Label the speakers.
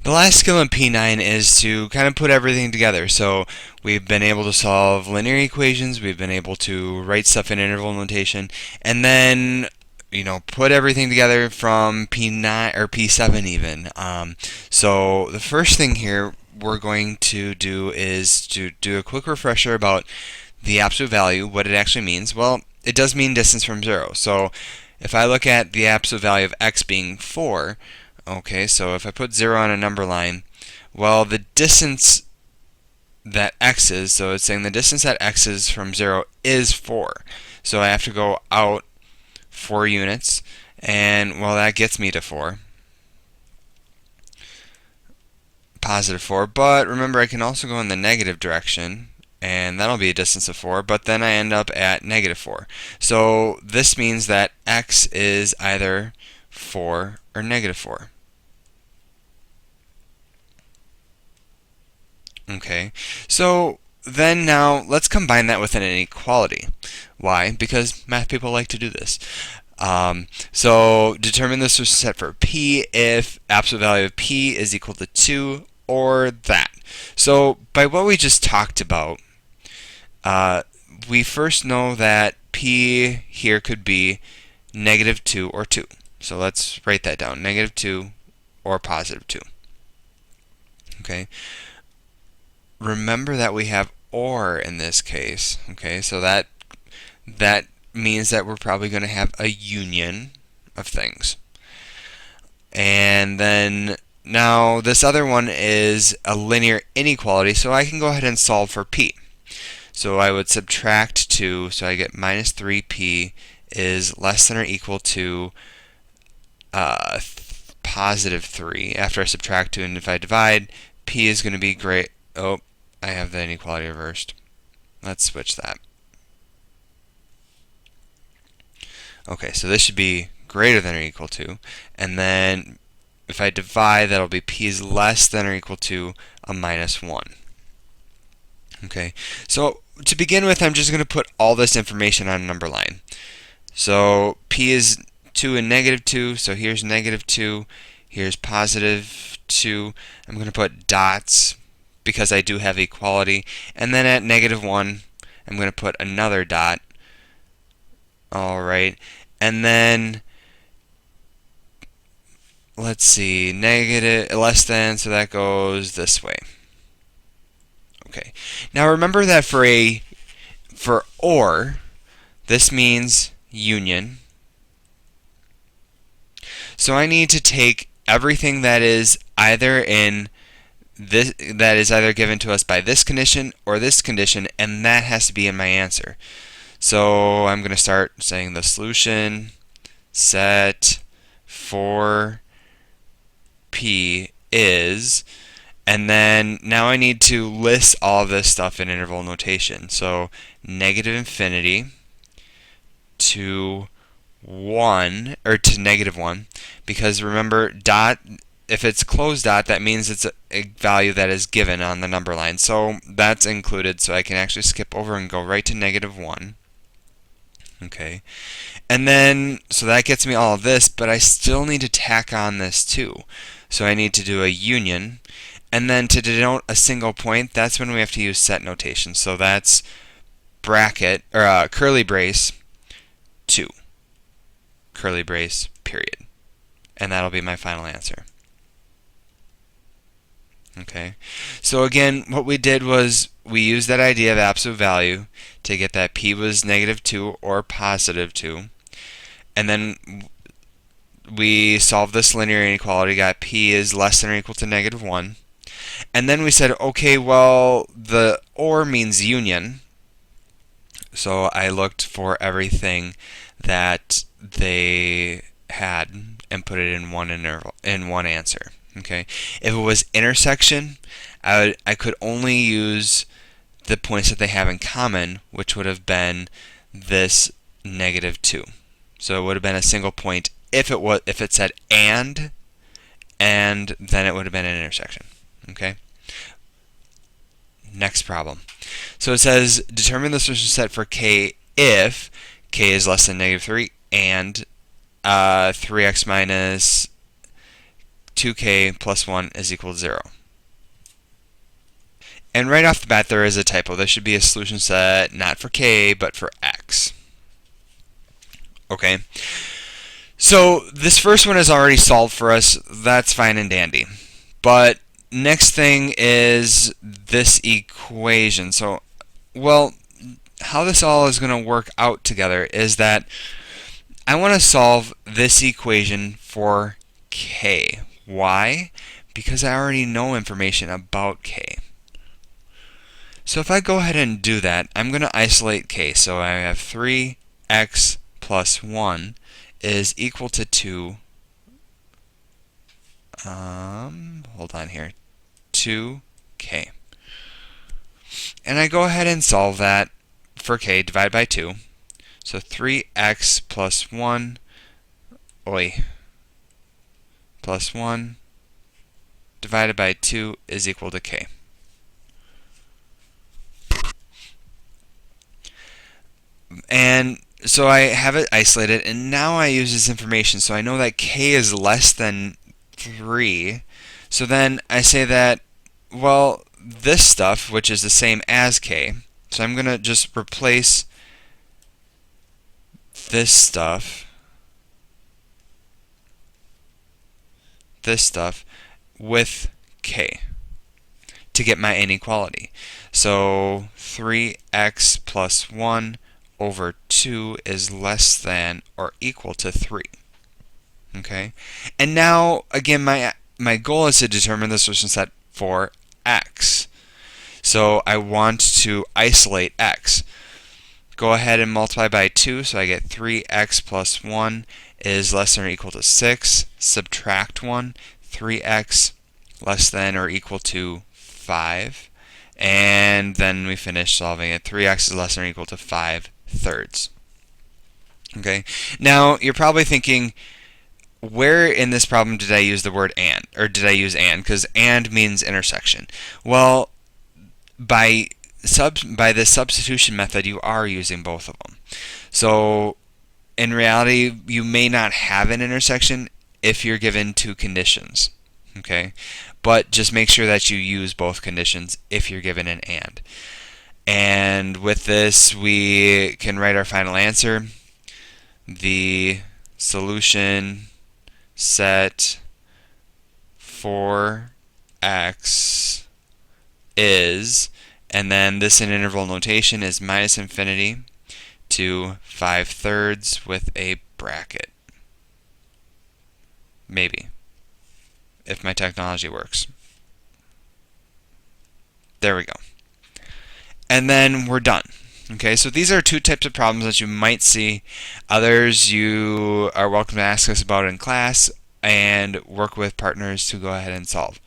Speaker 1: The last skill in P9 is to kind of put everything together. So we've been able to solve linear equations, we've been able to write stuff in interval notation, and then put everything together from P9 or P7 even. So the first thing here we're going to do is to do a quick refresher about the absolute value, what it actually means. Well, it does mean distance from 0. So if I look at the absolute value of x being 4, okay, so if I put 0 on a number line, well, the distance that x is, so it's saying the distance that x is from 0 is 4. So I have to go out 4 units, and well, that gets me to 4. Positive 4, but remember I can also go in the negative direction, and that'll be a distance of 4, but then I end up at negative 4. So this means that x is either 4 or negative 4. Okay, so then now let's combine that with an inequality. Why? Because math people like to do this. So determine the solution set for p if absolute value of p is equal to 2 or that. So by what we just talked about, we first know that p here could be negative 2 or 2. So let's write that down, negative 2 or positive 2. Okay. Remember that we have or in this case. Okay, so that means that we're probably going to have a union of things. And then now this other one is a linear inequality, so I can go ahead and solve for p. So I would subtract 2, so I get minus 3p is less than or equal to positive 3 after I subtract 2, and if I divide, p is going to be great. Oh, I have the inequality reversed. Let's switch that. Okay, so this should be greater than or equal to, and then if I divide, that'll be p is less than or equal to a minus 1. Okay, so to begin with, I'm just going to put all this information on a number line. So p is 2 and negative 2, so here's negative 2, here's positive 2. I'm going to put dots because I do have equality, and then at negative 1, I'm going to put another dot. Alright, and then let's see, negative, less than, so that goes this way. Okay, now remember that for or, this means union. So I need to take everything that is either in this, that is either given to us by this condition or this condition, and that has to be in my answer. So I'm going to start saying the solution set for p is, and then now I need to list all of this stuff in interval notation. So negative infinity to 1, or to negative 1, because remember, dot, if it's closed dot, that means it's a value that is given on the number line. So that's included, so I can actually skip over and go right to negative 1. Okay, and then, so that gets me all of this, but I still need to tack on this too. So I need to do a union, and then to denote a single point, that's when we have to use set notation. So that's bracket, or curly brace, 2. Curly brace, period. And that'll be my final answer. Okay, so again, what we did was we used that idea of absolute value to get that p was negative 2 or positive 2. And then we solved this linear inequality, got p is less than or equal to negative 1. And then we said, okay, well, the or means union. So I looked for everything that they had and put it in one interval, in one answer. Okay, if it was intersection, I could only use the points that they have in common, which would have been this negative 2. So it would have been a single point if it said and then it would have been an intersection. Okay. Next problem. So it says determine the solution set for k if k is less than negative 3 and 3x minus 2k plus 1 is equal to 0. And right off the bat, there is a typo. There should be a solution set not for k, but for x. Okay. So this first one is already solved for us. That's fine and dandy. But next thing is this equation. So, well, how this all is going to work out together is that I want to solve this equation for k. Why? Because I already know information about k. So if I go ahead and do that, I'm going to isolate k. So I have 3x plus 1 is equal to 2. Hold on here. 2k. And I go ahead and solve that for k, divide by 2. So 3x plus 1, plus 1 divided by 2 is equal to k. And so I have it isolated, and now I use this information. So I know that k is less than 3. So then I say that, well, this stuff, which is the same as k, so I'm going to just replace this stuff with k to get my inequality. So 3x plus 1 over 2 is less than or equal to 3. Okay? And now, again, my goal is to determine the solution set for x. So I want to isolate x. Go ahead and multiply by 2, so I get 3x plus 1 is less than or equal to 6. Subtract 1, 3x less than or equal to 5. And then we finish solving it. 3x is less than or equal to 5/3. Okay. Now, you're probably thinking, where in this problem did I use the word and? Or did I use and? Because and means intersection. Well, by this substitution method, you are using both of them. So, in reality, you may not have an intersection if you're given two conditions. Okay? But just make sure that you use both conditions if you're given an and. And with this, we can write our final answer. The solution set for x is, and then this in interval notation is minus infinity to 5/3 with a bracket. Maybe, if my technology works. There we go. And then we're done. Okay, so these are two types of problems that you might see. Others you are welcome to ask us about in class and work with partners to go ahead and solve.